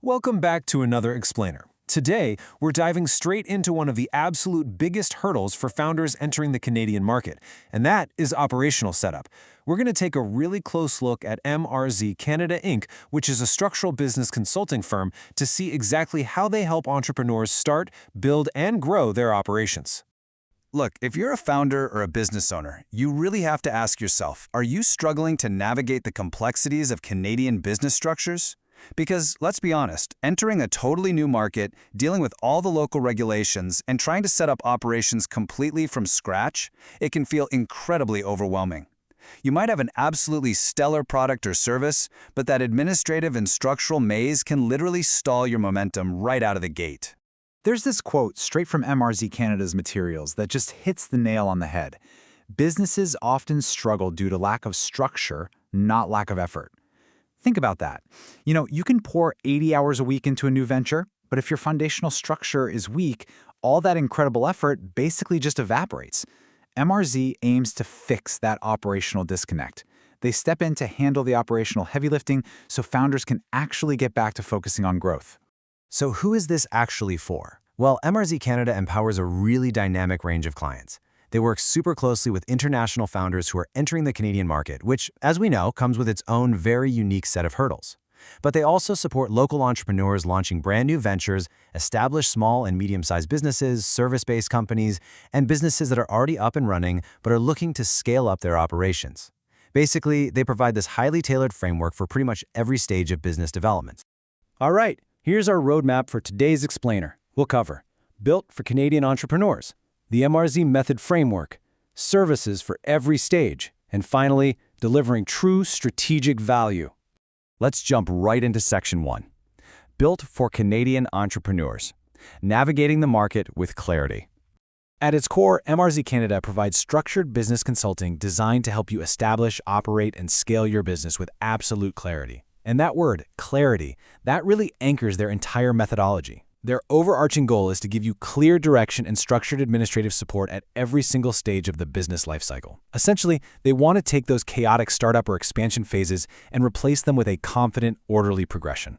Welcome back to another explainer. Today, we're diving straight into one of the absolute biggest hurdles for founders entering the Canadian market, and that is operational setup. We're going to take a really close look at MRZ Canada Inc., which is a structural business consulting firm, to see exactly how they help entrepreneurs start, build, and grow their operations. Look, if you're a founder or a business owner, you really have to ask yourself, are you struggling to navigate the complexities of Canadian business structures? Because, let's be honest, entering a totally new market, dealing with all the local regulations, and trying to set up operations completely from scratch, it can feel incredibly overwhelming. You might have an absolutely stellar product or service, but that administrative and structural maze can literally stall your momentum right out of the gate. There's this quote straight from MRZ Canada's materials that just hits the nail on the head. Businesses often struggle due to lack of structure, not lack of effort. Think about that. You can pour 80 hours a week into a new venture, but if your foundational structure is weak, all that incredible effort basically just evaporates. MRZ aims to fix that operational disconnect. They step in to handle the operational heavy lifting so founders can actually get back to focusing on growth. So who is this actually for? Well, MRZ Canada empowers a really dynamic range of clients. They work super closely with international founders who are entering the Canadian market, which, as we know, comes with its own very unique set of hurdles. But they also support local entrepreneurs launching brand new ventures, establish small and medium-sized businesses, service-based companies, and businesses that are already up and running but are looking to scale up their operations. Basically, they provide this highly tailored framework for pretty much every stage of business development. All right, here's our roadmap for today's explainer. We'll cover Built for Canadian Entrepreneurs, the MRZ Method Framework, services for every stage, and finally, delivering true strategic value. Let's jump right into Section 1. Built for Canadian Entrepreneurs, navigating the market with clarity. At its core, MRZ Canada provides structured business consulting designed to help you establish, operate, and scale your business with absolute clarity. And that word, clarity, that really anchors their entire methodology. Their overarching goal is to give you clear direction and structured administrative support at every single stage of the business lifecycle. Essentially, they want to take those chaotic startup or expansion phases and replace them with a confident, orderly progression.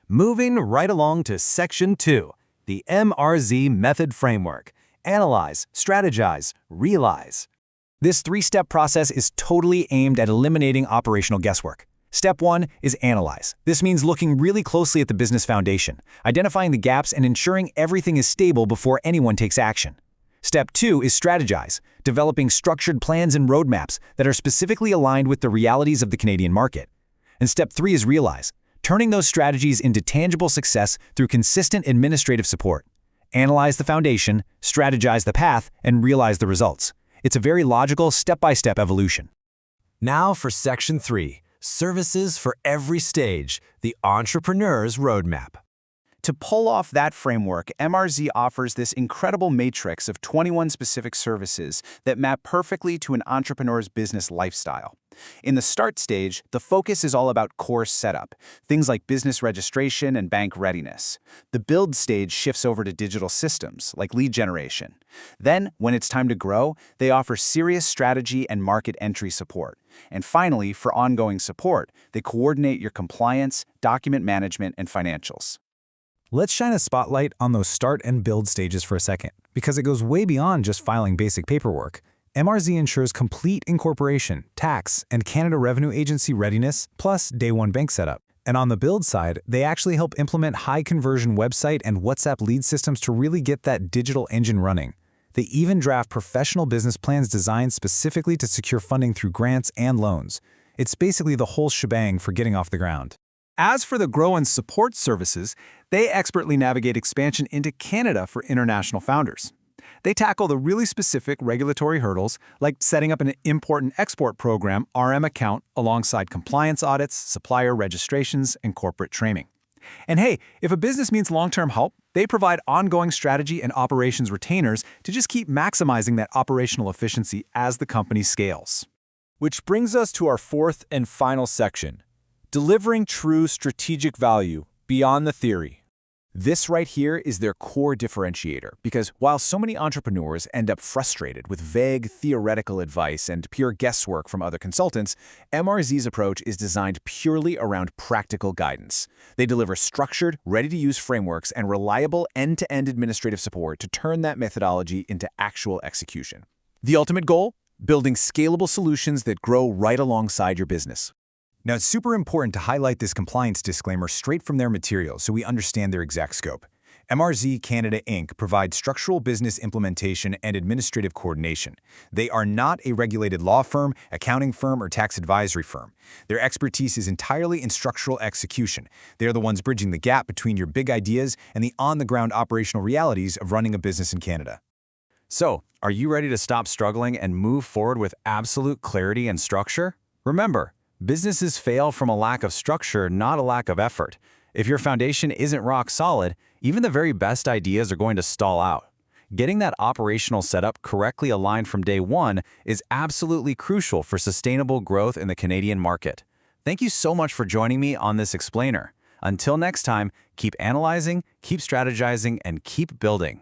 Moving right along to Section 2, the MRZ Method Framework. Analyze, strategize, realize. This three-step process is totally aimed at eliminating operational guesswork. Step 1 is analyze. This means looking really closely at the business foundation, identifying the gaps and ensuring everything is stable before anyone takes action. Step 2 is strategize, developing structured plans and roadmaps that are specifically aligned with the realities of the Canadian market. And Step 3 is realize, turning those strategies into tangible success through consistent administrative support. Analyze the foundation, strategize the path, and realize the results. It's a very logical, step-by-step evolution. Now for Section 3. Services for every stage, the entrepreneur's roadmap. To pull off that framework, MRZ offers this incredible matrix of 21 specific services that map perfectly to an entrepreneur's business lifestyle. In the start stage, the focus is all about core setup, things like business registration and bank readiness. The build stage shifts over to digital systems, like lead generation. Then, when it's time to grow, they offer serious strategy and market entry support. And finally, for ongoing support, they coordinate your compliance, document management, and financials. Let's shine a spotlight on those start and build stages for a second, because it goes way beyond just filing basic paperwork. MRZ ensures complete incorporation, tax, and Canada Revenue Agency readiness, plus day one bank setup. And on the build side, they actually help implement high-conversion website and WhatsApp lead systems to really get that digital engine running. They even draft professional business plans designed specifically to secure funding through grants and loans. It's basically the whole shebang for getting off the ground. As for the grow and support services, they expertly navigate expansion into Canada for international founders. They tackle the really specific regulatory hurdles, like setting up an import and export program (RM) account alongside compliance audits, supplier registrations, and corporate training. And hey, if a business needs long-term help, they provide ongoing strategy and operations retainers to just keep maximizing that operational efficiency as the company scales. Which brings us to our fourth and final section, delivering true strategic value beyond the theory. This right here is their core differentiator, because while so many entrepreneurs end up frustrated with vague theoretical advice and pure guesswork from other consultants, MRZ's approach is designed purely around practical guidance. They deliver structured, ready-to-use frameworks and reliable end-to-end administrative support to turn that methodology into actual execution. The ultimate goal? Building scalable solutions that grow right alongside your business. Now, it's super important to highlight this compliance disclaimer straight from their materials so we understand their exact scope. MRZ Canada Inc. provides structural business implementation and administrative coordination. They are not a regulated law firm, accounting firm, or tax advisory firm. Their expertise is entirely in structural execution. They are the ones bridging the gap between your big ideas and the on-the-ground operational realities of running a business in Canada. So, are you ready to stop struggling and move forward with absolute clarity and structure? Remember, businesses fail from a lack of structure, not a lack of effort. If your foundation isn't rock solid, even the very best ideas are going to stall out. Getting that operational setup correctly aligned from day one is absolutely crucial for sustainable growth in the Canadian market. Thank you so much for joining me on this explainer. Until next time, keep analyzing, keep strategizing, and keep building.